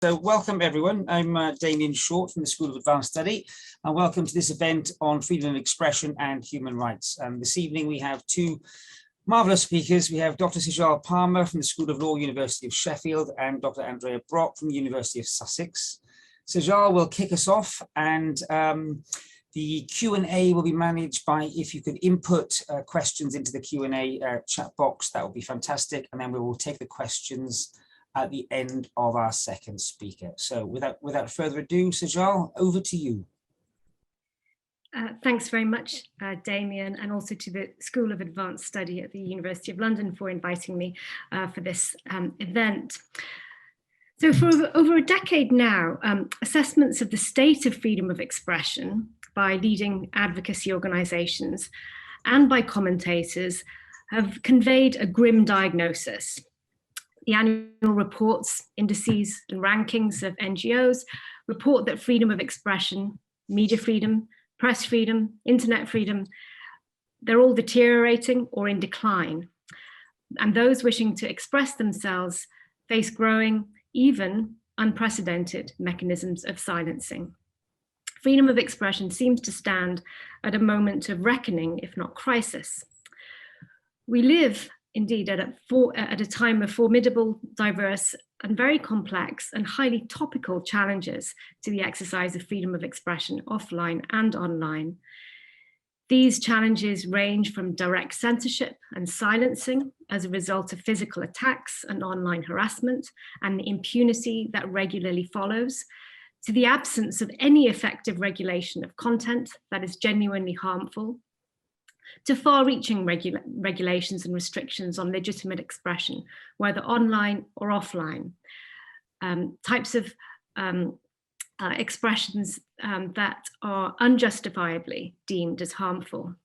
So welcome everyone. I'm Damien Short from the School of Advanced Study, and welcome to this event on freedom of expression and human rights. This evening we have two marvelous speakers. We have Dr. Sejal Parmar from the School of Law, University of Sheffield, and Dr. Andrea from the University of Sussex. Sejal will kick us off, and the Q&A will be managed by, if you could input questions into the Q&A chat box, that would be fantastic. And then we will take the questions at the end of our second speaker. So without further ado, Sejal, over to you. Thanks very much, Damien, and also to the School of Advanced Study at the University of London for inviting me for this event. So for over a decade now, assessments of the state of freedom of expression by leading advocacy organisations and by commentators have conveyed a grim diagnosis. The annual reports, indices and rankings of NGOs report that freedom of expression, media freedom, press freedom, internet freedom, they're all deteriorating or in decline. And those wishing to express themselves face growing, even unprecedented mechanisms of silencing. Freedom of expression seems to stand at a moment of reckoning, if not crisis. We live indeed at a time of formidable, diverse and very complex and highly topical challenges to the exercise of freedom of expression offline and online. These challenges range from direct censorship and silencing as a result of physical attacks and online harassment and the impunity that regularly follows, to the absence of any effective regulation of content that is genuinely harmful, to far-reaching regulations and restrictions on legitimate expression, whether online or offline, types of expressions that are unjustifiably deemed as harmful.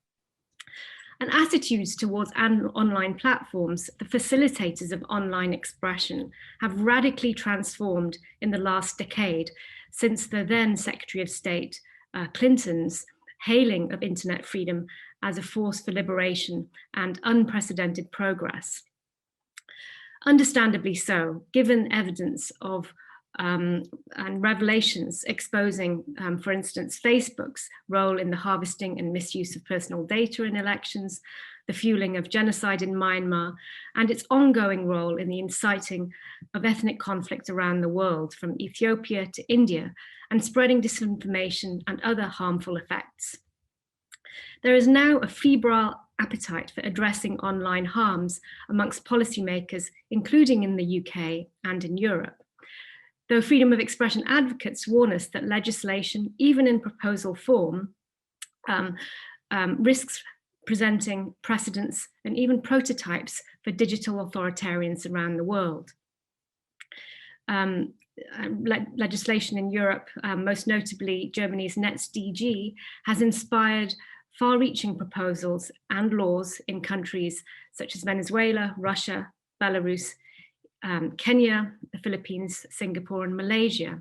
And attitudes towards online platforms, the facilitators of online expression, have radically transformed in the last decade since the then Secretary of State Clinton's hailing of internet freedom as a force for liberation and unprecedented progress. Understandably so, given evidence of and revelations exposing, for instance, Facebook's role in the harvesting and misuse of personal data in elections, the fueling of genocide in Myanmar, and its ongoing role in the inciting of ethnic conflict around the world, from Ethiopia to India, and spreading disinformation and other harmful effects. There is now a febrile appetite for addressing online harms amongst policymakers, including in the UK and in Europe. Though freedom of expression advocates warn us that legislation, even in proposal form, risks presenting precedents and even prototypes for digital authoritarians around the world. Legislation in Europe, most notably Germany's NetzDG, has inspired far-reaching proposals and laws in countries such as Venezuela, Russia, Belarus, Kenya, the Philippines, Singapore, and Malaysia.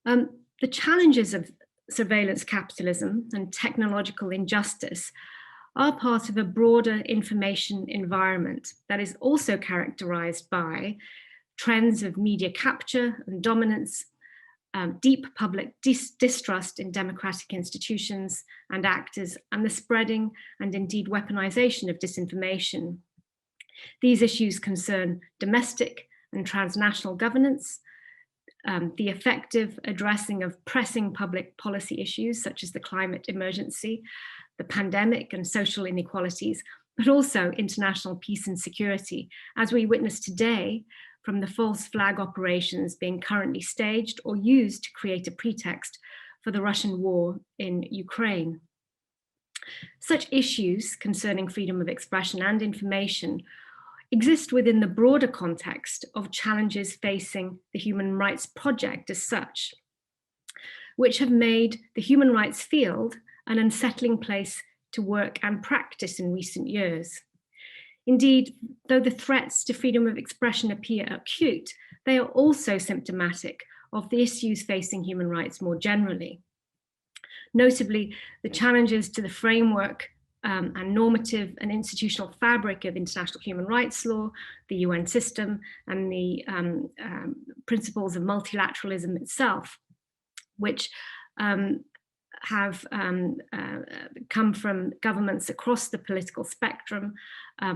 The challenges of surveillance capitalism and technological injustice are part of a broader information environment that is also characterized by trends of media capture and dominance, deep public distrust in democratic institutions and actors, and the spreading and indeed weaponization of disinformation. These issues concern domestic and transnational governance, the effective addressing of pressing public policy issues such as the climate emergency, the pandemic and social inequalities, but also international peace and security, as we witness today from the false flag operations being currently staged or used to create a pretext for the Russian war in Ukraine. Such issues concerning freedom of expression and information exist within the broader context of challenges facing the human rights project as such, which have made the human rights field an unsettling place to work and practice in recent years. Indeed, though the threats to freedom of expression appear acute, they are also symptomatic of the issues facing human rights more generally. Notably, the challenges to the framework and normative and institutional fabric of international human rights law, the UN system, and the principles of multilateralism itself, which have come from governments across the political spectrum,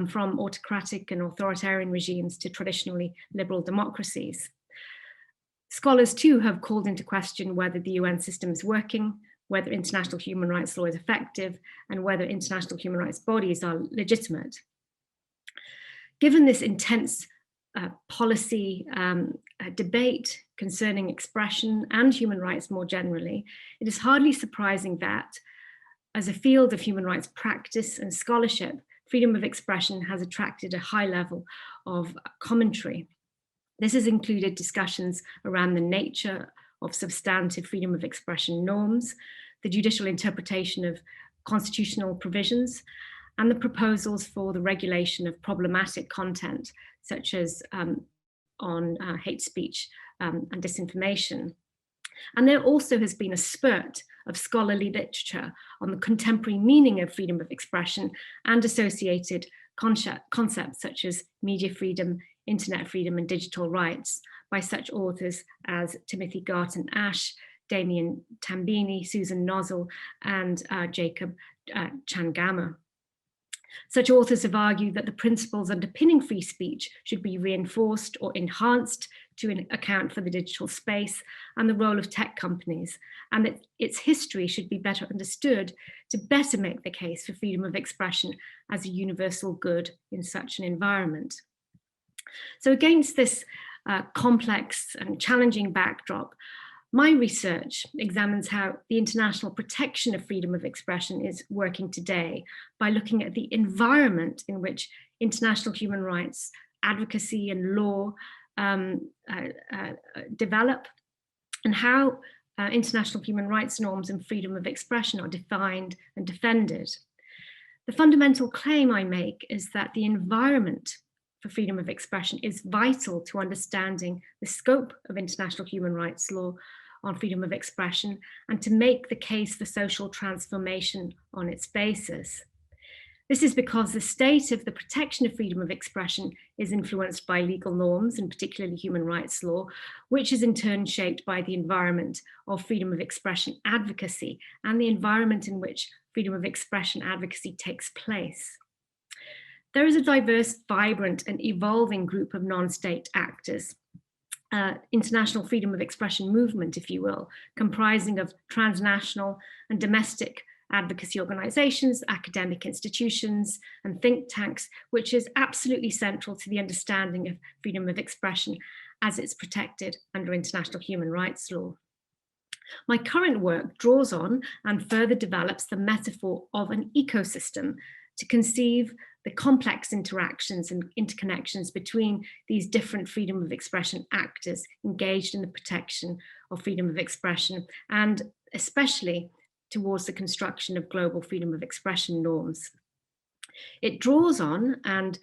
from autocratic and authoritarian regimes to traditionally liberal democracies. Scholars too have called into question whether the UN system is working, whether international human rights law is effective, and whether international human rights bodies are legitimate. Given this intense policy debate concerning expression and human rights more generally, it is hardly surprising that, as a field of human rights practice and scholarship, freedom of expression has attracted a high level of commentary. This has included discussions around the nature of substantive freedom of expression norms, the judicial interpretation of constitutional provisions, and the proposals for the regulation of problematic content, such as on hate speech and disinformation. And there also has been a spurt of scholarly literature on the contemporary meaning of freedom of expression and associated concepts such as media freedom, internet freedom, and digital rights by such authors as Timothy Garton Ash, Damien Tambini, Susan Nozzle, and Jacob Changama. Such authors have argued that the principles underpinning free speech should be reinforced or enhanced to account for the digital space and the role of tech companies, and that its history should be better understood to better make the case for freedom of expression as a universal good in such an environment. So against this complex and challenging backdrop, my research examines how the international protection of freedom of expression is working today by looking at the environment in which international human rights advocacy and law develop, and how international human rights norms and freedom of expression are defined and defended. The fundamental claim I make is that the environment for freedom of expression is vital to understanding the scope of international human rights law on freedom of expression and to make the case for social transformation on its basis. This is because the state of the protection of freedom of expression is influenced by legal norms, and particularly human rights law, which is in turn shaped by the environment of freedom of expression advocacy and the environment in which freedom of expression advocacy takes place. There is a diverse, vibrant, and evolving group of non-state actors, international freedom of expression movement, if you will, comprising of transnational and domestic advocacy organizations, academic institutions, and think tanks, which is absolutely central to the understanding of freedom of expression as it's protected under international human rights law. My current work draws on and further develops the metaphor of an ecosystem to conceive the complex interactions and interconnections between these different freedom of expression actors engaged in the protection of freedom of expression, and especially towards the construction of global freedom of expression norms. It draws on and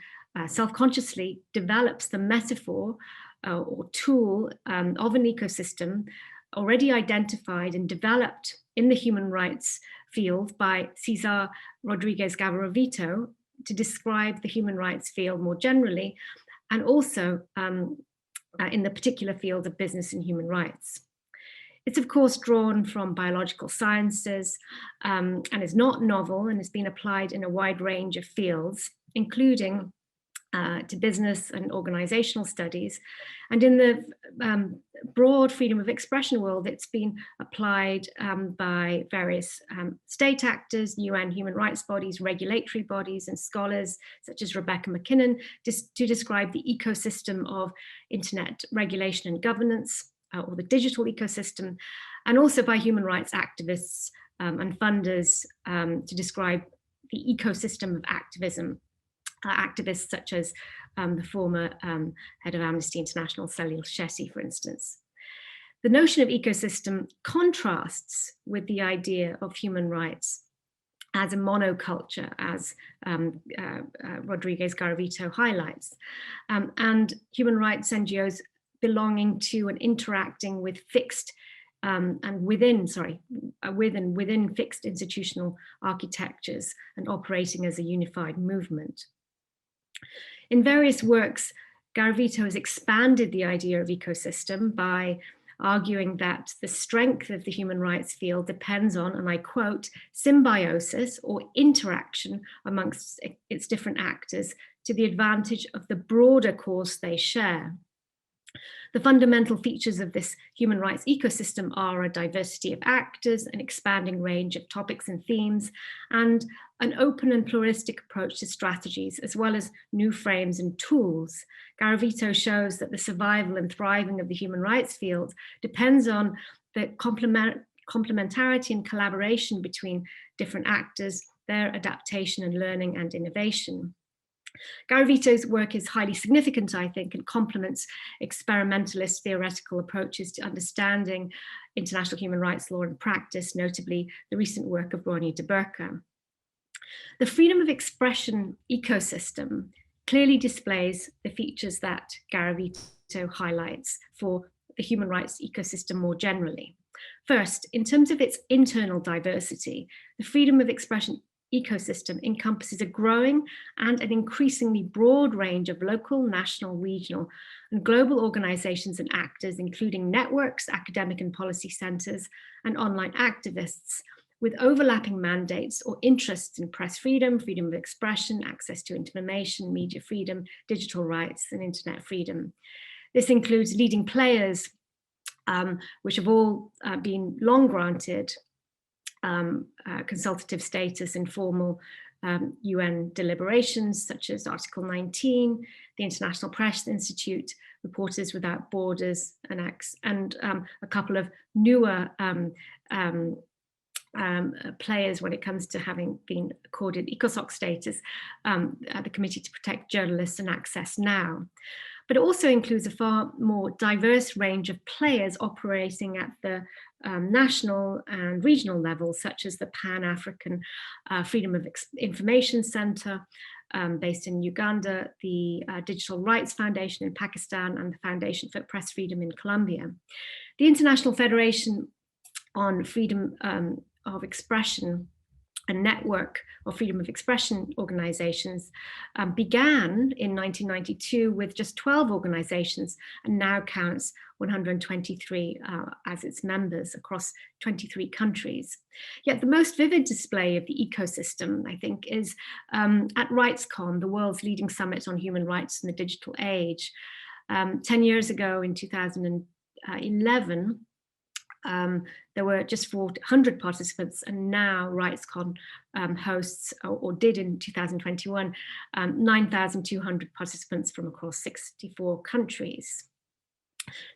self-consciously develops the metaphor or tool of an ecosystem already identified and developed in the human rights field by Cesar Rodriguez Garavito to describe the human rights field more generally, and also in the particular field of business and human rights. It's of course drawn from biological sciences and is not novel and has been applied in a wide range of fields, including to business and organizational studies. And in the broad freedom of expression world, it's been applied by various state actors, UN human rights bodies, regulatory bodies, and scholars such as Rebecca McKinnon to describe the ecosystem of internet regulation and governance, or the digital ecosystem, and also by human rights activists and funders to describe the ecosystem of activism. Activists such as the former head of Amnesty International, Sejal, for instance. The notion of ecosystem contrasts with the idea of human rights as a monoculture, as Rodriguez Garavito highlights, and human rights NGOs belonging to and interacting with fixed and within fixed institutional architectures and operating as a unified movement. In various works, Garavito has expanded the idea of ecosystem by arguing that the strength of the human rights field depends on, and I quote, symbiosis or interaction amongst its different actors to the advantage of the broader cause they share. The fundamental features of this human rights ecosystem are a diversity of actors, an expanding range of topics and themes, and an open and pluralistic approach to strategies, as well as new frames and tools. Garavito shows that the survival and thriving of the human rights field depends on the complementarity and collaboration between different actors, their adaptation and learning and innovation. Garavito's work is highly significant, I think, and complements experimentalist theoretical approaches to understanding international human rights law and practice, notably the recent work of Ronnie de Burke. The freedom of expression ecosystem clearly displays the features that Garavito highlights for the human rights ecosystem more generally. First, in terms of its internal diversity, the freedom of expression ecosystem encompasses a growing and an increasingly broad range of local, national, regional, and global organizations and actors, including networks, academic and policy centers, and online activists, with overlapping mandates or interests in press freedom, freedom of expression, access to information, media freedom, digital rights, and internet freedom. This includes leading players, which have all been long granted consultative status in formal UN deliberations, such as Article 19, the International Press Institute, Reporters Without Borders, and a couple of newer players when it comes to having been accorded ECOSOC status, the Committee to Protect Journalists and Access Now. But it also includes a far more diverse range of players operating at the national and regional levels, such as the Pan-African Freedom of Information Center based in Uganda, the Digital Rights Foundation in Pakistan, and the Foundation for Press Freedom in Colombia. The International Federation on Freedom of Expression, a network of freedom of expression organizations, began in 1992 with just 12 organizations and now counts 123 as its members across 23 countries. Yet the most vivid display of the ecosystem, I think, is at RightsCon, the world's leading summit on human rights in the digital age. 10 years ago in 2011, there were just 400 participants, and now RightsCon hosts, or did in 2021, 9,200 participants from across 64 countries.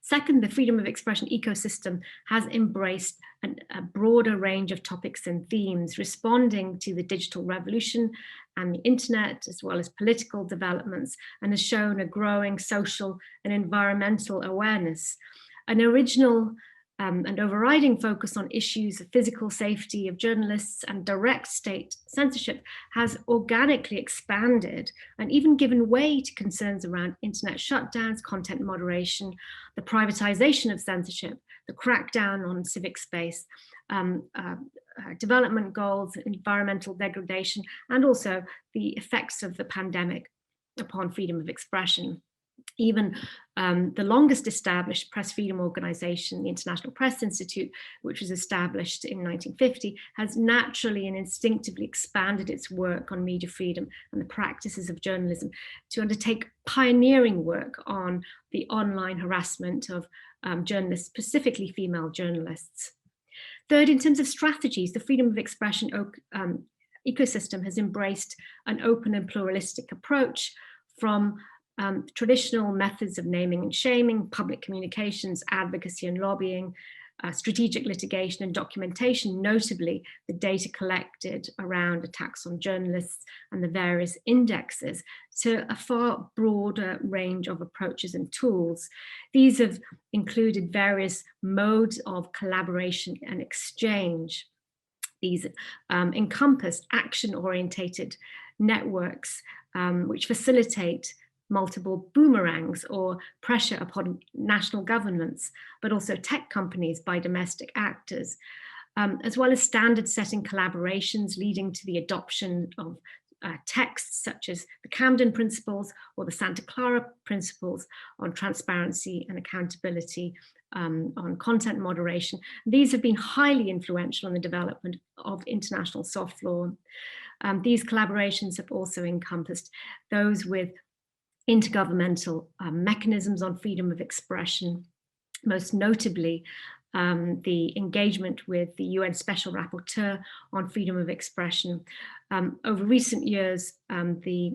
Second, the freedom of expression ecosystem has embraced a broader range of topics and themes, responding to the digital revolution and the internet, as well as political developments, and has shown a growing social and environmental awareness. An original and overriding focus on issues of physical safety of journalists and direct state censorship has organically expanded and even given way to concerns around internet shutdowns, content moderation, the privatization of censorship, the crackdown on civic space, development goals, environmental degradation, and also the effects of the pandemic upon freedom of expression. Even the longest established press freedom organization, the International Press Institute, which was established in 1950, has naturally and instinctively expanded its work on media freedom and the practices of journalism to undertake pioneering work on the online harassment of journalists, specifically female journalists. Third, in terms of strategies, the freedom of expression ecosystem has embraced an open and pluralistic approach from traditional methods of naming and shaming, public communications, advocacy and lobbying, strategic litigation and documentation, notably the data collected around attacks on journalists and the various indexes, to a far broader range of approaches and tools. These have included various modes of collaboration and exchange. These encompass action-orientated networks which facilitate multiple boomerangs or pressure upon national governments, but also tech companies by domestic actors, as well as standard-setting collaborations leading to the adoption of texts such as the Camden Principles or the Santa Clara Principles on transparency and accountability, on content moderation. These have been highly influential in the development of international soft law. These collaborations have also encompassed those with intergovernmental mechanisms on freedom of expression, most notably the engagement with the UN Special Rapporteur on freedom of expression. Over recent years, the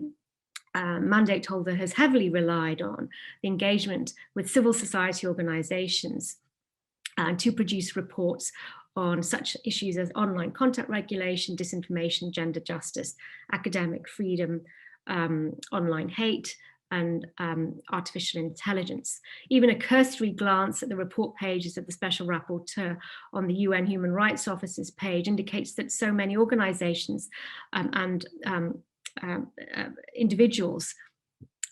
mandate holder has heavily relied on the engagement with civil society organizations to produce reports on such issues as online content regulation, disinformation, gender justice, academic freedom, online hate, and artificial intelligence. Even a cursory glance at the report pages of the Special Rapporteur on the UN Human Rights Office's page indicates that so many organizations and individuals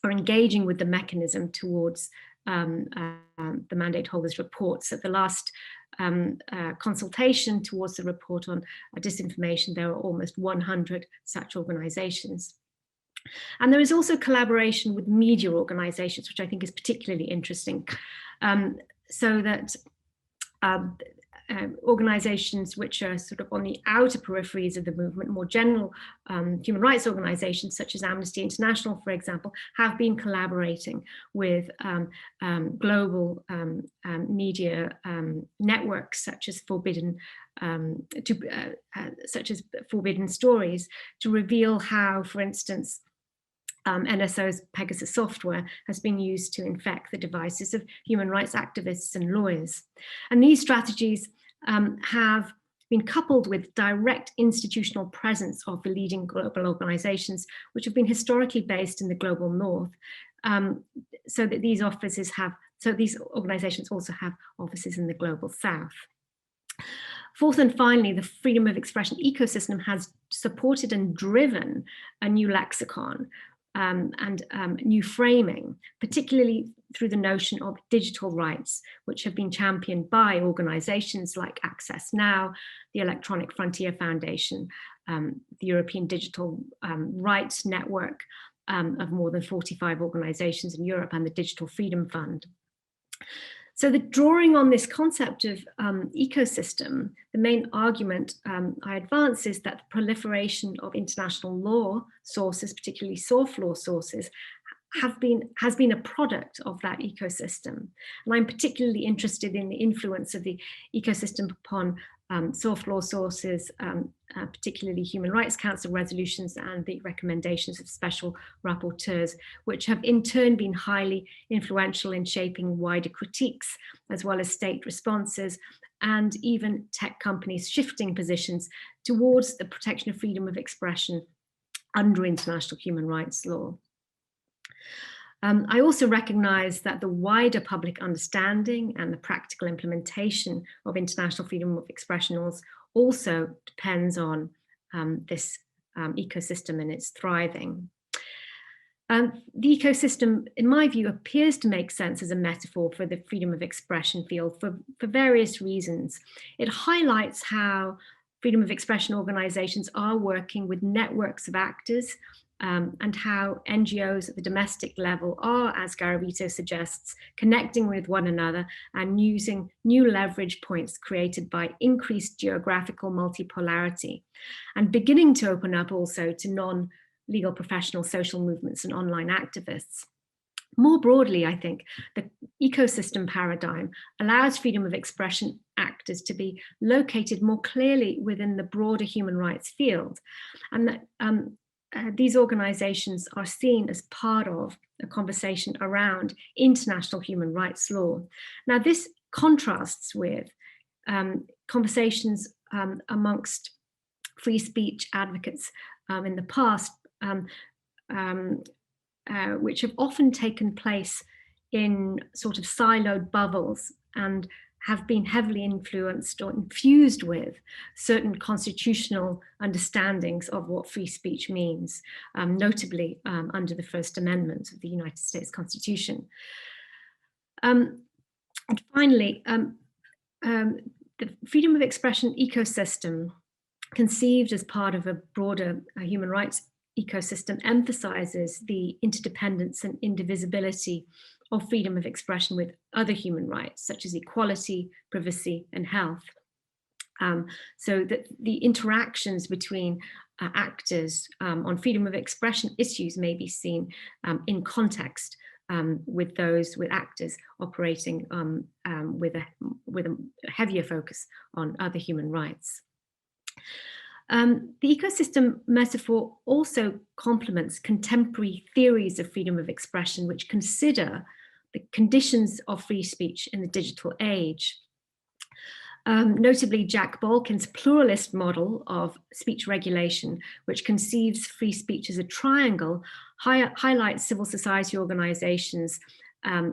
are engaging with the mechanism towards the mandate holder's reports. At the last consultation towards the report on disinformation, there were almost 100 such organizations. And there is also collaboration with media organizations, which I think is particularly interesting, so that organizations which are sort of on the outer peripheries of the movement, more general human rights organizations such as Amnesty International, for example, have been collaborating with global media networks such as Forbidden Stories to reveal how, for instance, NSO's Pegasus software has been used to infect the devices of human rights activists and lawyers. And these strategies have been coupled with direct institutional presence of the leading global organizations, which have been historically based in the global north, so that these organizations also have offices in the global south. Fourth and finally, the freedom of expression ecosystem has supported and driven a new lexicon and new framing, particularly through the notion of digital rights, which have been championed by organizations like Access Now, the Electronic Frontier Foundation, the European Digital Rights Network of more than 45 organizations in Europe, and the Digital Freedom Fund. So drawing on this concept of ecosystem, the main argument I advance is that the proliferation of international law sources, particularly soft law sources, has been a product of that ecosystem. And I'm particularly interested in the influence of the ecosystem upon soft law sources, particularly Human Rights Council resolutions and the recommendations of special rapporteurs, which have in turn been highly influential in shaping wider critiques, as well as state responses, and even tech companies shifting positions towards the protection of freedom of expression under international human rights law. I also recognize that the wider public understanding and the practical implementation of international freedom of expression also depends on this ecosystem and its thriving. The ecosystem, in my view, appears to make sense as a metaphor for the freedom of expression field for various reasons. It highlights how freedom of expression organizations are working with networks of actors, and how NGOs at the domestic level are, as Garavito suggests, connecting with one another and using new leverage points created by increased geographical multipolarity, and beginning to open up also to non-legal professional social movements and online activists. More broadly, I think the ecosystem paradigm allows freedom of expression actors to be located more clearly within the broader human rights field, and that these organizations are seen as part of a conversation around international human rights law. Now, this contrasts with conversations amongst free speech advocates in the past, which have often taken place in sort of siloed bubbles and have been heavily influenced or infused with certain constitutional understandings of what free speech means, notably under the First Amendment of the United States Constitution. And finally, the freedom of expression ecosystem, conceived as part of a broader human rights ecosystem, emphasizes the interdependence and indivisibility of freedom of expression with other human rights, such as equality, privacy, and health. So that the interactions between actors on freedom of expression issues may be seen in context with actors operating with a heavier focus on other human rights. The ecosystem metaphor also complements contemporary theories of freedom of expression, which consider the conditions of free speech in the digital age. Notably, Jack Balkin's pluralist model of speech regulation, which conceives free speech as a triangle, highlights civil society organizations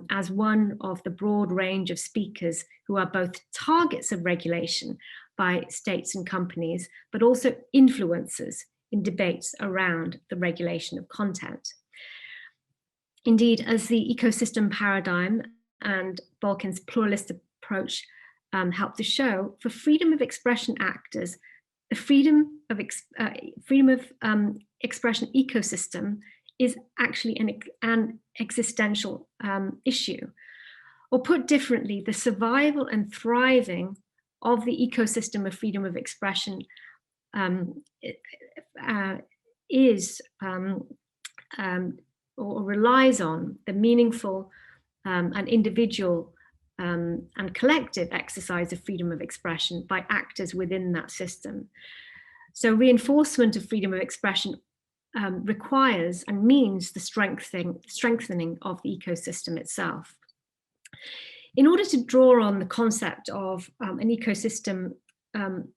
as one of the broad range of speakers who are both targets of regulation by states and companies, but also influencers in debates around the regulation of content. Indeed, as the ecosystem paradigm and Balkin's pluralist approach help to show, for freedom of expression actors, the freedom of expression ecosystem is actually an existential issue. Or put differently, the survival and thriving of the ecosystem of freedom of expression is or relies on the meaningful and individual and collective exercise of freedom of expression by actors within that system. So reinforcement of freedom of expression requires and means the strengthening of the ecosystem itself. In order to draw on the concept of an ecosystem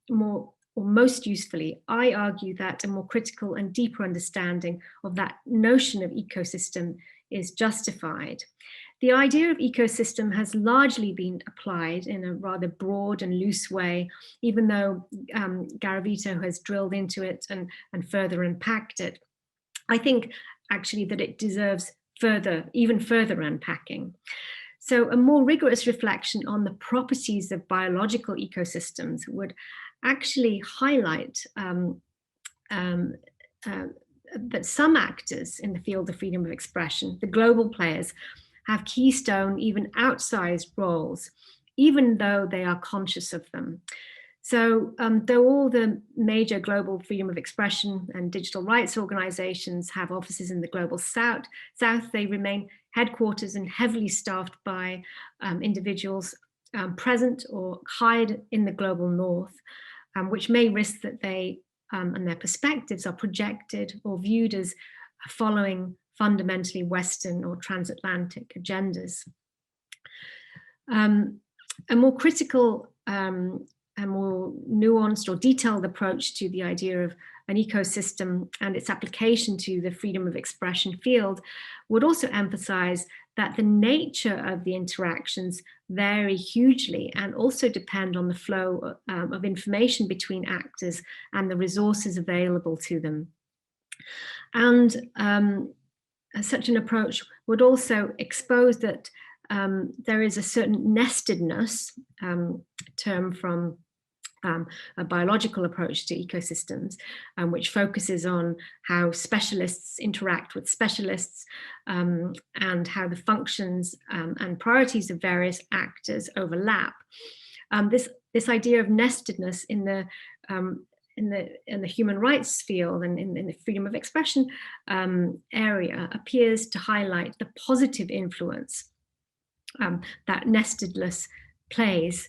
more or most usefully, I argue that a more critical and deeper understanding of that notion of ecosystem is justified. The idea of ecosystem has largely been applied in a rather broad and loose way, even though Garavito has drilled into it and further unpacked it. I think actually that it deserves even further unpacking. So a more rigorous reflection on the properties of biological ecosystems would actually highlight that some actors in the field of freedom of expression, the global players, have keystone, even outsized roles, even though they are conscious of them. So though all the major global freedom of expression and digital rights organizations have offices in the global south, they remain headquarters and heavily staffed by individuals present or hired in the global north, which may risk that they and their perspectives are projected or viewed as following fundamentally Western or transatlantic agendas. A more critical a more nuanced or detailed approach to the idea of an ecosystem and its application to the freedom of expression field would also emphasize that the nature of the interactions vary hugely and also depend on the flow of information between actors and the resources available to them. And such an approach would also expose that there is a certain nestedness, term from a biological approach to ecosystems, which focuses on how specialists interact with specialists and how the functions and priorities of various actors overlap. This idea of nestedness in the human rights field and in the freedom of expression area appears to highlight the positive influence that nestedness plays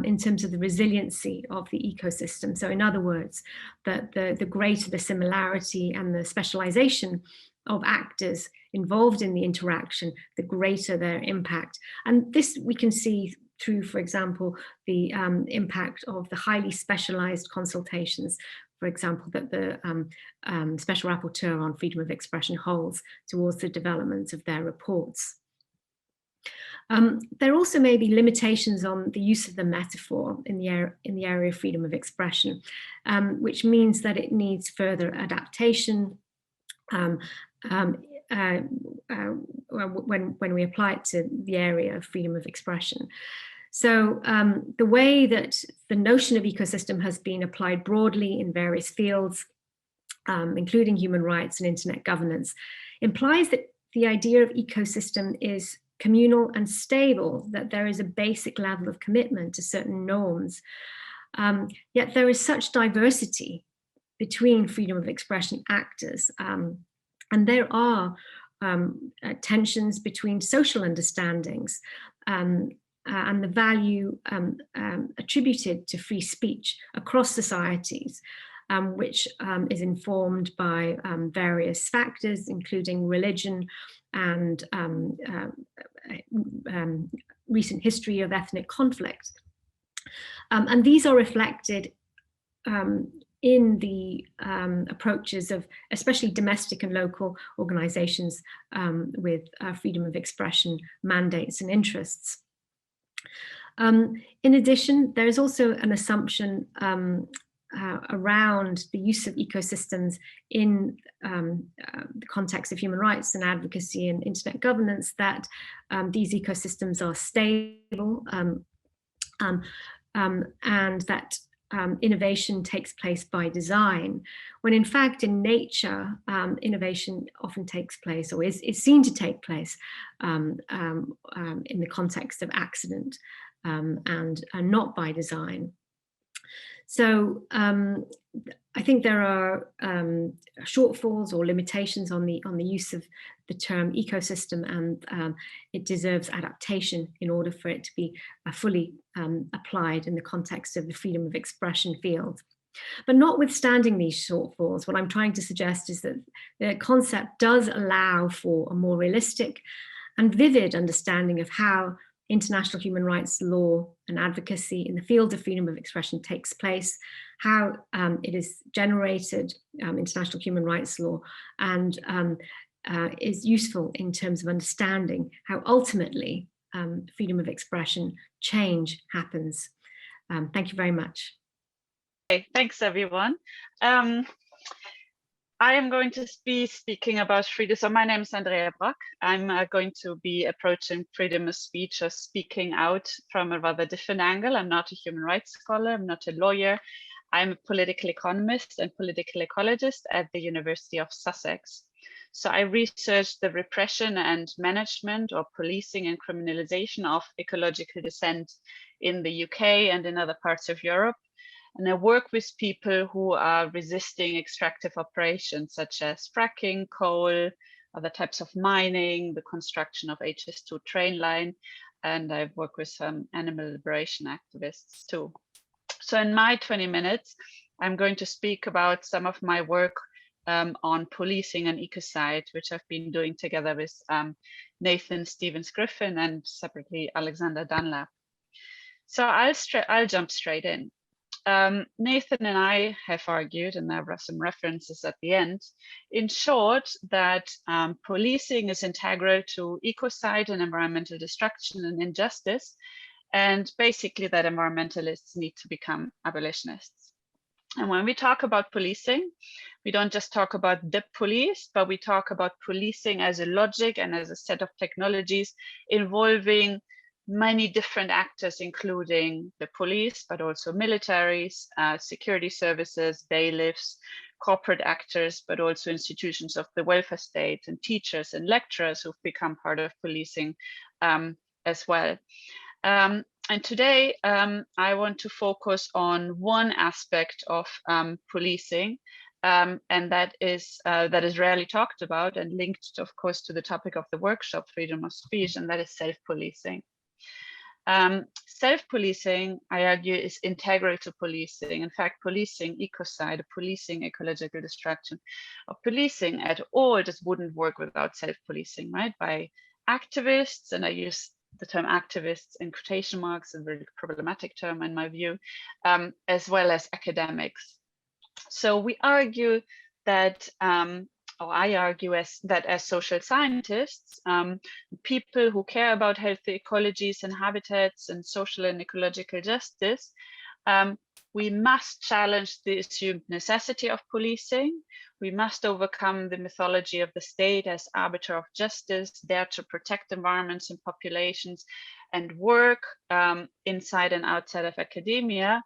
in terms of the resiliency of the ecosystem. So in other words, that the greater the similarity and the specialization of actors involved in the interaction, the greater their impact. And this we can see through, for example, the impact of the highly specialized consultations, for example, that the Special Rapporteur on Freedom of Expression holds towards the development of their reports. There also may be limitations on the use of the metaphor in the area of freedom of expression, which means that it needs further adaptation when we apply it to the area of freedom of expression. So the way that the notion of ecosystem has been applied broadly in various fields, including human rights and internet governance, implies that the idea of ecosystem is communal and stable, that there is a basic level of commitment to certain norms. Yet there is such diversity between freedom of expression actors, and there are tensions between social understandings and the value attributed to free speech across societies, which is informed by various factors, including religion and recent history of ethnic conflict. And these are reflected in the approaches of especially domestic and local organizations with freedom of expression mandates and interests. In addition, there is also an assumption around the use of ecosystems in the context of human rights and advocacy and internet governance, that these ecosystems are stable and that innovation takes place by design, when in fact in nature, innovation often takes place or is seen to take place in the context of accident and not by design. So I think there are shortfalls or limitations on the use of the term ecosystem, and it deserves adaptation in order for it to be fully applied in the context of the freedom of expression field. But notwithstanding these shortfalls, what I'm trying to suggest is that the concept does allow for a more realistic and vivid understanding of how international human rights law and advocacy in the field of freedom of expression takes place, how it is generated, international human rights law, and is useful in terms of understanding how ultimately freedom of expression change happens. Thank you very much. Okay, thanks everyone. I am going to be speaking about freedom. So my name is Andrea. I'm going to be approaching freedom of speech or speaking out from a rather different angle. I'm not a human rights scholar. I'm not a lawyer. I'm a political economist and political ecologist at the University of Sussex. So I researched the repression and management or policing and criminalization of ecological dissent in the UK and in other parts of Europe. And I work with people who are resisting extractive operations such as fracking, coal, other types of mining, the construction of HS2 train line, and I work with some animal liberation activists too. So in my 20 minutes, I'm going to speak about some of my work on policing and ecocide, which I've been doing together with Nathan Stevens-Griffin and separately Alexander Dunlap. So I'll jump straight in. Nathan and I have argued, and there are some references at the end, in short, that policing is integral to ecocide and environmental destruction and injustice, and basically that environmentalists need to become abolitionists. And when we talk about policing, we don't just talk about the police, but we talk about policing as a logic and as a set of technologies involving many different actors, including the police, but also militaries, security services, bailiffs, corporate actors, but also institutions of the welfare state and teachers and lecturers who've become part of policing as well. And today I want to focus on one aspect of policing, and that is rarely talked about and linked, of course, to the topic of the workshop, freedom of speech, and that is self-policing. Self-policing, I argue, is integral to policing. In fact, policing ecocide, policing ecological destruction, or policing at all just wouldn't work without self-policing, right? By activists, and I use the term activists in quotation marks, a very problematic term in my view, as well as academics. So we argue that or I argue that as social scientists, people who care about healthy ecologies and habitats and social and ecological justice, we must challenge the assumed necessity of policing. We must overcome the mythology of the state as arbiter of justice, there to protect environments and populations, and work inside and outside of academia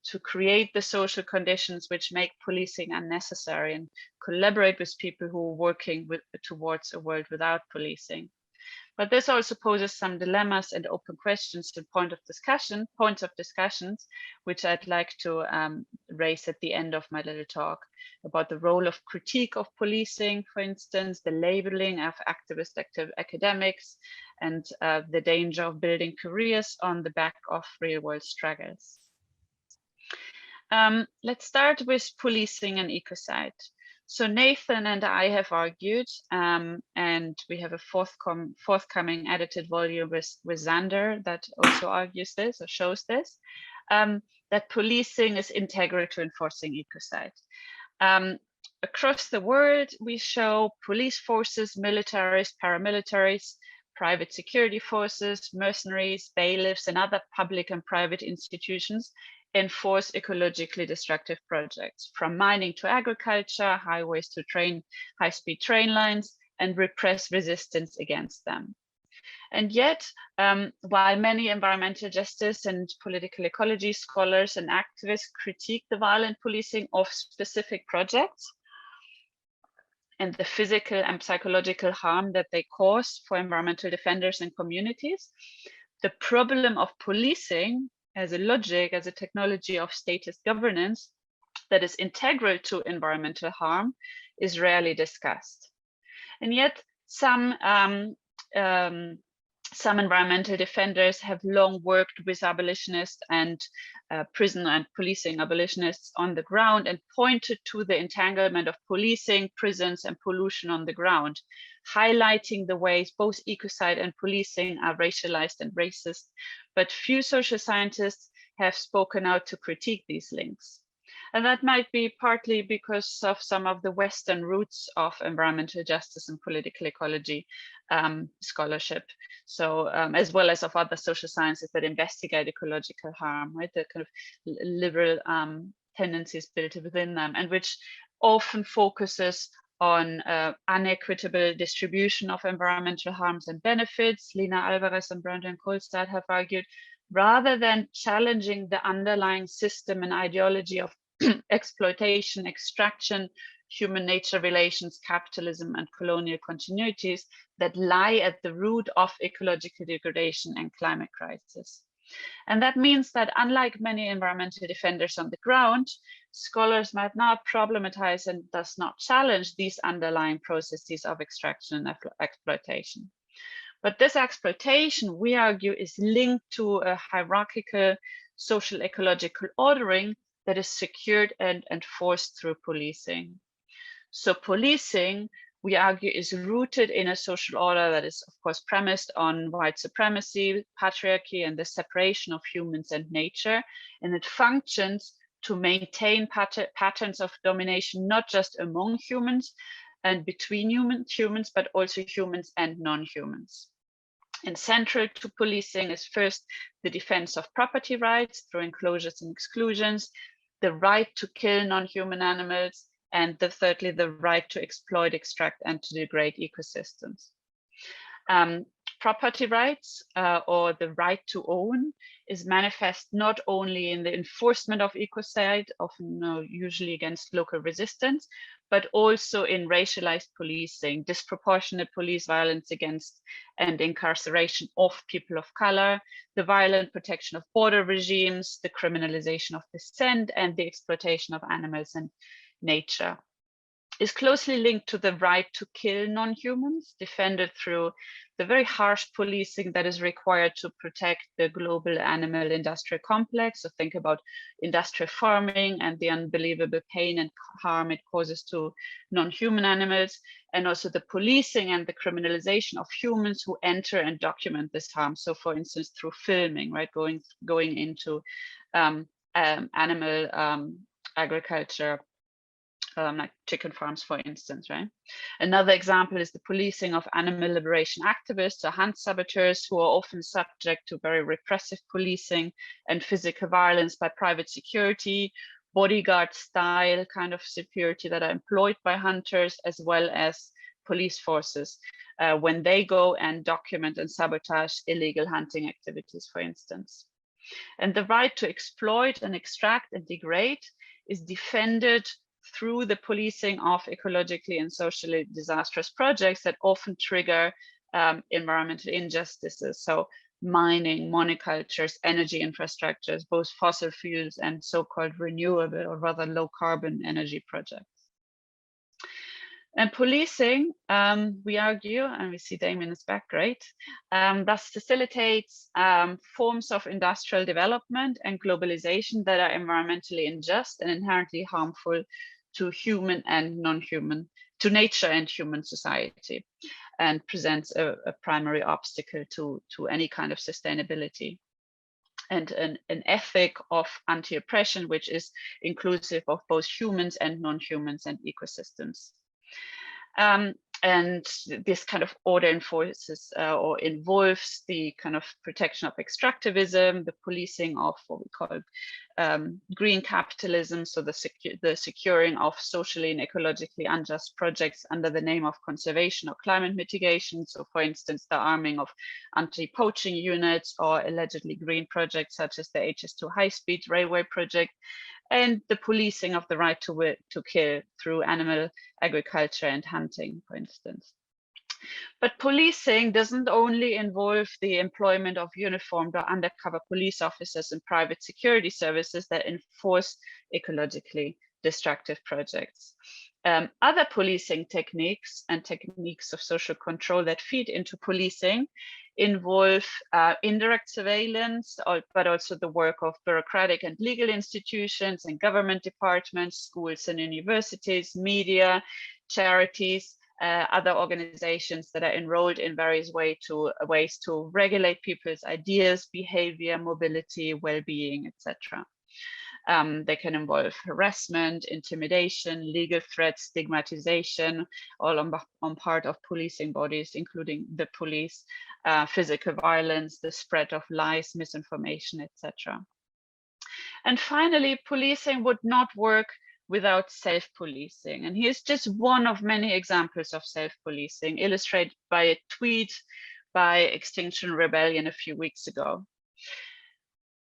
to create the social conditions which make policing unnecessary, and collaborate with people who are working towards a world without policing. But this also poses some dilemmas and open questions and points of discussions, which I'd like to raise at the end of my little talk, about the role of critique of policing, for instance, the labeling of active academics, and the danger of building careers on the back of real world struggles. Let's start with policing and ecocide. So Nathan and I have argued, and we have a forthcoming edited volume with Xander that also argues this or shows this, that policing is integral to enforcing ecocide. Across the world, we show police forces, militaries, paramilitaries, private security forces, mercenaries, bailiffs, and other public and private institutions enforce ecologically destructive projects, from mining to agriculture, highways to high-speed train lines, and repress resistance against them. And yet, while many environmental justice and political ecology scholars and activists critique the violent policing of specific projects and the physical and psychological harm that they cause for environmental defenders and communities, the problem of policing as a logic, as a technology of statist governance that is integral to environmental harm is rarely discussed. And yet some environmental defenders have long worked with abolitionists and prison and policing abolitionists on the ground, and pointed to the entanglement of policing, prisons, and pollution on the ground, highlighting the ways both ecocide and policing are racialized and racist. But few social scientists have spoken out to critique these links. And that might be partly because of some of the Western roots of environmental justice and political ecology scholarship. So as well as of other social sciences that investigate ecological harm, right? The kind of liberal tendencies built within them, and which often focuses on unequitable distribution of environmental harms and benefits. Lina Alvarez and Brandon Kolstad have argued, rather than challenging the underlying system and ideology of exploitation, extraction, human nature relations, capitalism, and colonial continuities that lie at the root of ecological degradation and climate crisis. And that means that, unlike many environmental defenders on the ground, scholars might not problematize and thus not challenge these underlying processes of extraction and exploitation. But this exploitation, we argue, is linked to a hierarchical social ecological ordering that is secured and enforced through policing. So policing, we argue, is rooted in a social order that is, of course, premised on white supremacy, patriarchy, and the separation of humans and nature. And it functions to maintain patterns of domination, not just among humans and between humans, but also humans and non-humans. And central to policing is first the defense of property rights through enclosures and exclusions, the right to kill non-human animals, and thirdly, the right to exploit, extract, and to degrade ecosystems. Property rights, or the right to own, is manifest not only in the enforcement of ecocide, often usually against local resistance, but also in racialized policing, disproportionate police violence against and incarceration of people of color, the violent protection of border regimes, the criminalization of dissent, and the exploitation of animals and nature. Is closely linked to the right to kill non-humans, defended through the very harsh policing that is required to protect the global animal industrial complex. So think about industrial farming and the unbelievable pain and harm it causes to non-human animals, and also the policing and the criminalization of humans who enter and document this harm. So for instance, through filming, right, going into animal agriculture like chicken farms, for instance, right? Another example is the policing of animal liberation activists or hunt saboteurs, who are often subject to very repressive policing and physical violence by private security, bodyguard style kind of security that are employed by hunters, as well as police forces when they go and document and sabotage illegal hunting activities, for instance. And the right to exploit and extract and degrade is defended through the policing of ecologically and socially disastrous projects that often trigger environmental injustices. So mining, monocultures, energy infrastructures, both fossil fuels and so-called renewable or rather low carbon energy projects. And policing, we argue, and we see Damien is back, great, thus facilitates forms of industrial development and globalization that are environmentally unjust and inherently harmful to human and non-human, to nature and human society, and presents a primary obstacle to any kind of sustainability. And an ethic of anti-oppression, which is inclusive of both humans and non-humans and ecosystems. And this kind of order enforces or involves the kind of protection of extractivism, the policing of what we call green capitalism, so the securing of socially and ecologically unjust projects under the name of conservation or climate mitigation. So for instance, the arming of anti-poaching units or allegedly green projects such as the HS2 high-speed railway project, and the policing of the right to kill through animal agriculture and hunting, for instance. But policing doesn't only involve the employment of uniformed or undercover police officers and private security services that enforce ecologically destructive projects. Other policing techniques and techniques of social control that feed into policing involve indirect surveillance, but also the work of bureaucratic and legal institutions and government departments, schools and universities, media, charities, other organizations that are enrolled in various ways to regulate people's ideas, behavior, mobility, well-being, etc. They can involve harassment, intimidation, legal threats, stigmatization, all on part of policing bodies, including the police, physical violence, the spread of lies, misinformation, etc. And finally, policing would not work without self-policing. And here's just one of many examples of self-policing, illustrated by a tweet by Extinction Rebellion a few weeks ago.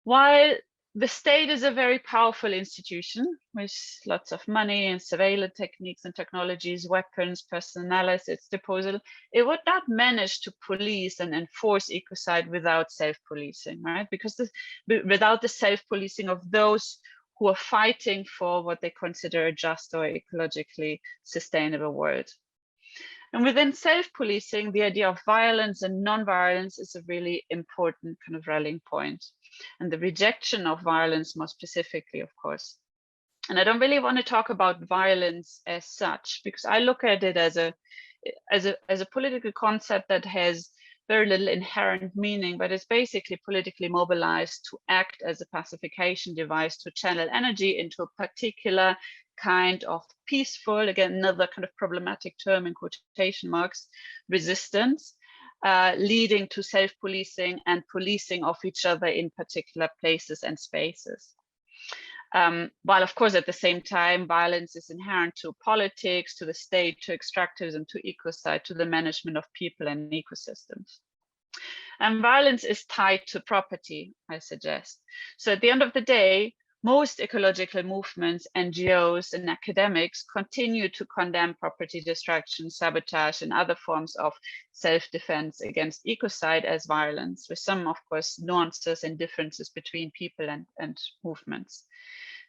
While the state is a very powerful institution with lots of money and surveillance techniques and technologies, weapons, personnel at its disposal, it would not manage to police and enforce ecocide without self-policing, right? Because without the self-policing of those who are fighting for what they consider a just or ecologically sustainable world. And within self-policing, the idea of violence and non-violence is a really important kind of rallying point. And the rejection of violence more specifically, of course. And I don't really want to talk about violence as such, because I look at it as a political concept that has very little inherent meaning, but it's basically politically mobilized to act as a pacification device to channel energy into a particular kind of peaceful, again, another kind of problematic term in quotation marks, resistance, leading to self-policing and policing of each other in particular places and spaces. While of course at the same time, violence is inherent to politics, to the state, to extractivism, to ecocide, to the management of people and ecosystems. And violence is tied to property, I suggest. So at the end of the day, most ecological movements, NGOs and academics continue to condemn property destruction, sabotage, and other forms of self-defense against ecocide as violence, with some, of course, nuances and differences between people and movements.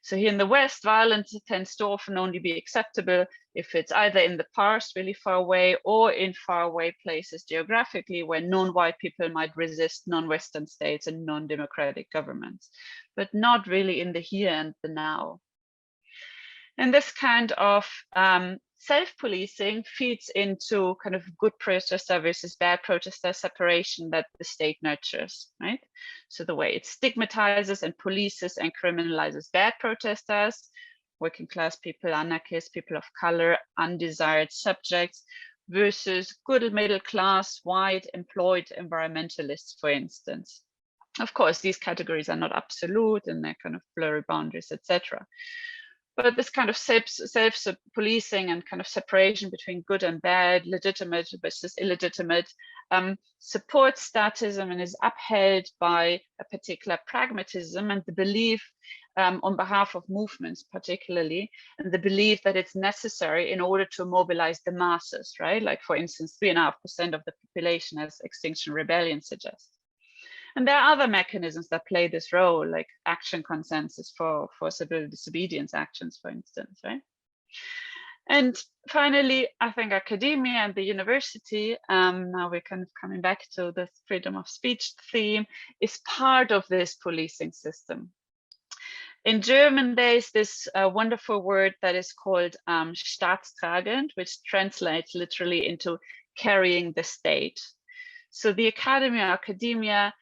So here in the West, violence tends to often only be acceptable if it's either in the past, really far away, or in faraway places geographically where non-white people might resist non-Western states and non-democratic governments, but not really in the here and the now. And this kind of self-policing feeds into kind of good protester versus bad protester separation that the state nurtures, right? So the way it stigmatizes and polices and criminalizes bad protesters, working class people, anarchists, people of color, undesired subjects, versus good middle class, white, employed environmentalists, for instance. Of course, these categories are not absolute and they're kind of blurry boundaries, etc. But this kind of self-policing and kind of separation between good and bad, legitimate versus illegitimate, supports statism and is upheld by a particular pragmatism and the belief on behalf of movements particularly, and the belief that it's necessary in order to mobilize the masses, right? Like for instance, 3.5% of the population, as Extinction Rebellion suggests. And there are other mechanisms that play this role, like action consensus for civil disobedience actions, for instance, right? And finally, I think academia and the university, now we're kind of coming back to the freedom of speech theme, is part of this policing system. In German, there's this wonderful word that is called staatstragend, which translates literally into carrying the state. So the academia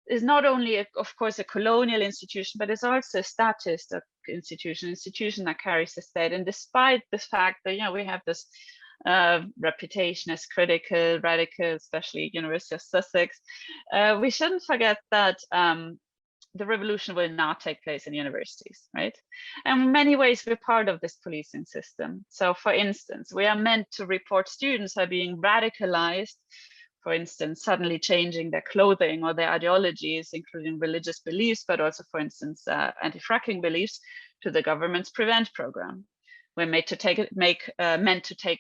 is not only, of course, a colonial institution, but it's also a statist institution that carries the state. And despite the fact that, you know, we have this reputation as critical, radical, especially University of Sussex, we shouldn't forget that the revolution will not take place in universities, right? And in many ways, we're part of this policing system. So for instance, we are meant to report students are being radicalized, for instance, suddenly changing their clothing or their ideologies, including religious beliefs, but also, for instance, anti-fracking beliefs, to the government's PREVENT program. We're meant to take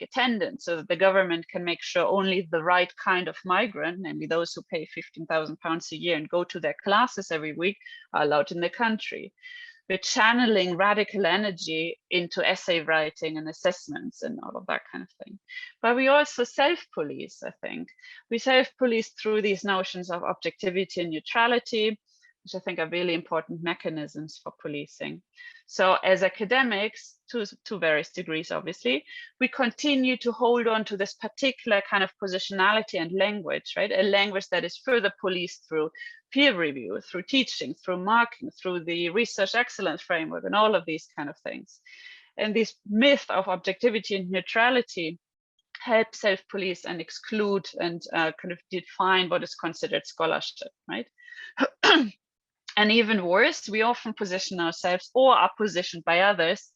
attendance so that the government can make sure only the right kind of migrant, namely those who pay £15,000 a year and go to their classes every week, are allowed in the country. We're channeling radical energy into essay writing and assessments and all of that kind of thing. But we also self-police, I think. We self-police through these notions of objectivity and neutrality, which I think are really important mechanisms for policing. So as academics, to various degrees, obviously, we continue to hold on to this particular kind of positionality and language, right? A language that is further policed through peer review, through teaching, through marking, through the research excellence framework, and all of these kind of things. And this myth of objectivity and neutrality help self-police and exclude and kind of define what is considered scholarship, right? And even worse, we often position ourselves or are positioned by others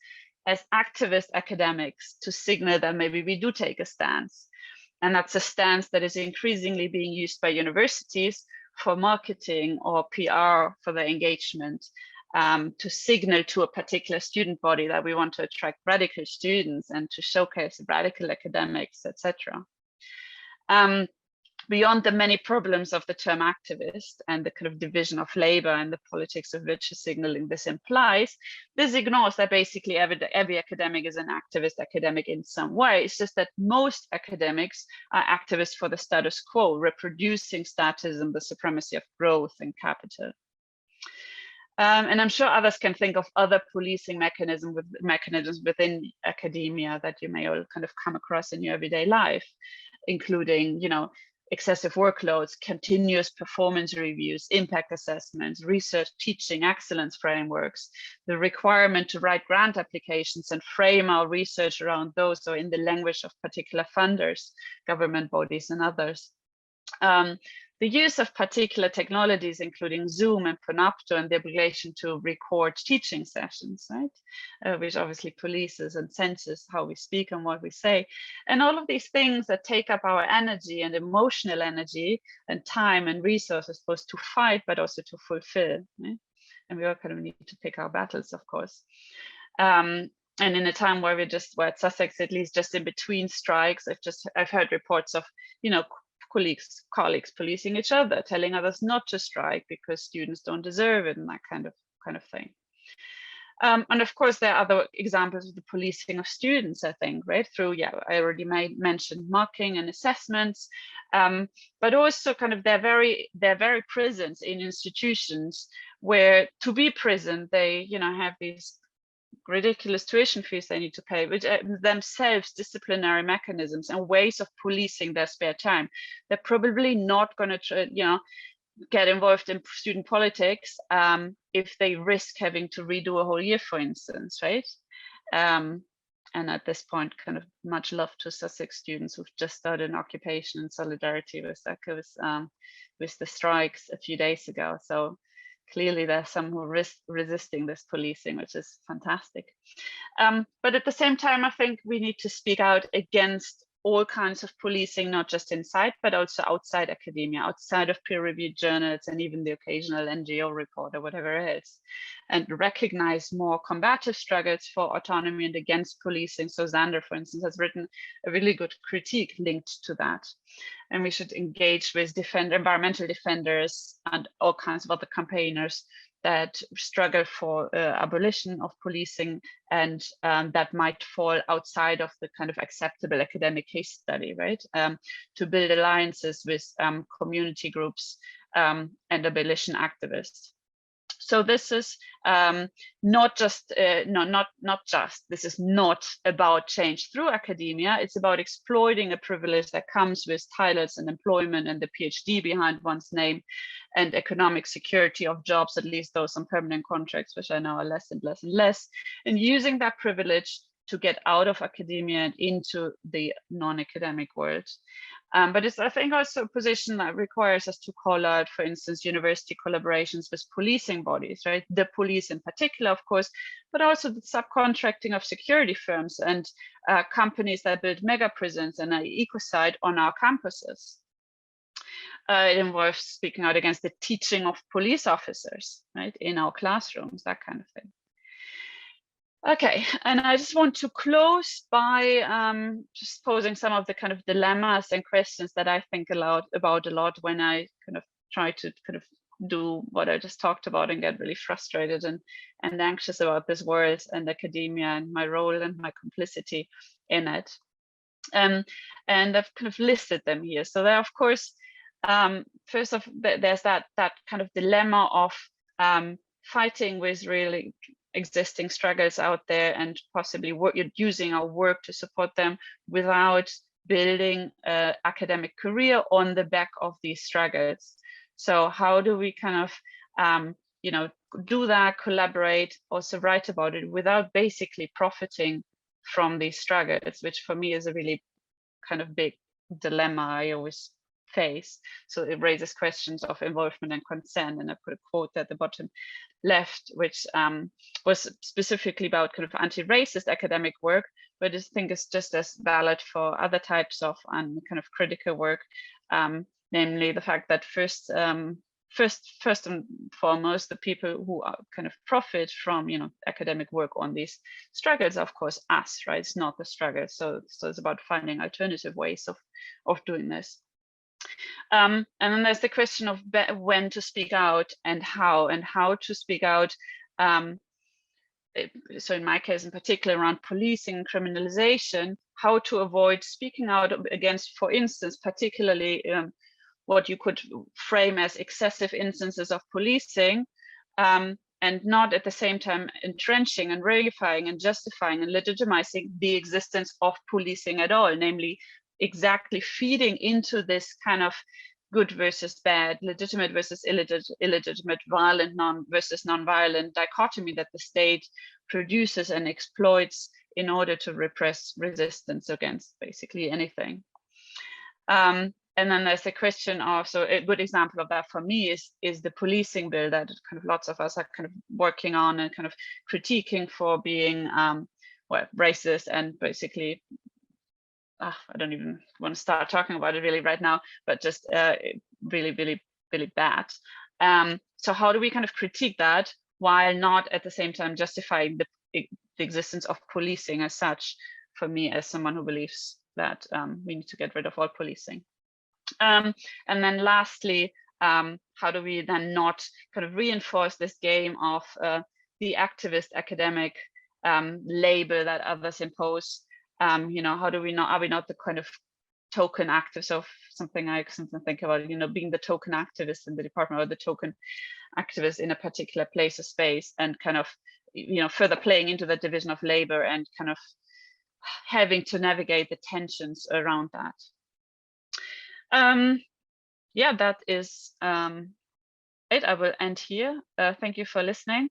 as activist academics to signal that maybe we do take a stance. And that's a stance that is increasingly being used by universities for marketing or PR for their engagement, to signal to a particular student body that we want to attract radical students and to showcase radical academics, etc. Beyond the many problems of the term activist and the kind of division of labor and the politics of virtue signaling this implies, this ignores that basically every academic is an activist academic in some way. It's just that most academics are activists for the status quo, reproducing statism, the supremacy of growth and capital. And I'm sure others can think of other policing mechanisms within academia that you may all kind of come across in your everyday life, including, you know, excessive workloads, continuous performance reviews, impact assessments, research, teaching, excellence frameworks, the requirement to write grant applications and frame our research around those or in the language of particular funders, government bodies and others. The use of particular technologies, including Zoom and Panopto, and the obligation to record teaching sessions, right? Which obviously polices and censors how we speak and what we say. And all of these things that take up our energy and emotional energy and time and resources, both to fight, but also to fulfill. Right? And we all kind of need to pick our battles, of course. And in a time where we're at Sussex, at least just in between strikes, I've heard reports of, you know, colleagues policing each other, telling others not to strike because students don't deserve it, and that kind of thing. And of course, there are other examples of the policing of students, I think, right? Through, I already mentioned marking and assessments, but also kind of their very presence in institutions where to be present, they, you know, have these ridiculous tuition fees they need to pay, which are themselves disciplinary mechanisms and ways of policing their spare time. They're probably not going to, you know, get involved in student politics if they risk having to redo a whole year, for instance, right? And at this point, kind of much love to Sussex students who've just started an occupation in solidarity with the strikes a few days ago. So clearly there's some who are resisting this policing, which is fantastic. But at the same time, I think we need to speak out against all kinds of policing, not just inside, but also outside academia, outside of peer-reviewed journals, and even the occasional NGO report or whatever it is, and recognize more combative struggles for autonomy and against policing. So Xander, for instance, has written a really good critique linked to that. And we should engage with environmental defenders and all kinds of other campaigners that struggle for abolition of policing, and that might fall outside of the kind of acceptable academic case study, right? To build alliances with community groups and abolition activists. So this is not just this is not about change through academia. It's about exploiting a privilege that comes with titles and employment and the PhD behind one's name, and economic security of jobs, at least those on permanent contracts, which I know are less and less and less, and using that privilege to get out of academia and into the non-academic world. But it's, I think, also a position that requires us to call out, for instance, university collaborations with policing bodies, right? The police in particular, of course, but also the subcontracting of security firms and companies that build mega prisons and ecocide on our campuses. It involves speaking out against the teaching of police officers, right, in our classrooms, that kind of thing. Okay, and I just want to close by just posing some of the kind of dilemmas and questions that I think about a lot when I kind of try to kind of do what I just talked about and get really frustrated and anxious about this world and academia and my role and my complicity in it. And I've kind of listed them here. So there, of course, first off, there's that kind of dilemma of fighting with really existing struggles out there and possibly using our work to support them without building an academic career on the back of these struggles. So how do we kind of do that, collaborate, also write about it without basically profiting from these struggles, which for me is a really kind of big dilemma I always face. So it raises questions of involvement and consent, and I put a quote at the bottom left, which was specifically about kind of anti-racist academic work, but I think it's just as valid for other types of kind of critical work, namely the fact that first and foremost, the people who are kind of profit from academic work on these struggles are, of course, us, right? It's not the struggle. So it's about finding alternative ways of doing this. And then there's the question of when to speak out and how to speak out. So in my case in particular, around policing and criminalization, how to avoid speaking out against, for instance, particularly what you could frame as excessive instances of policing, and not at the same time entrenching and reifying and justifying and legitimizing the existence of policing at all, namely exactly feeding into this kind of good versus bad, legitimate versus illegitimate, violent versus non-violent dichotomy that the state produces and exploits in order to repress resistance against basically anything. And then there's the question of, so a good example of that for me is the policing bill that kind of lots of us are kind of working on and kind of critiquing for being racist and basically, I don't even want to start talking about it really right now, but just really, really, really bad. So how do we kind of critique that while not at the same time justifying the existence of policing as such, for me as someone who believes that we need to get rid of all policing. And then lastly, how do we then not kind of reinforce this game of the activist academic label that others impose? How do we not, are we not the kind of token activists of something I sometimes think about, being the token activist in the department or the token activist in a particular place or space, and kind of, further playing into the division of labor and kind of having to navigate the tensions around that. Yeah, that is it. I will end here. Thank you for listening.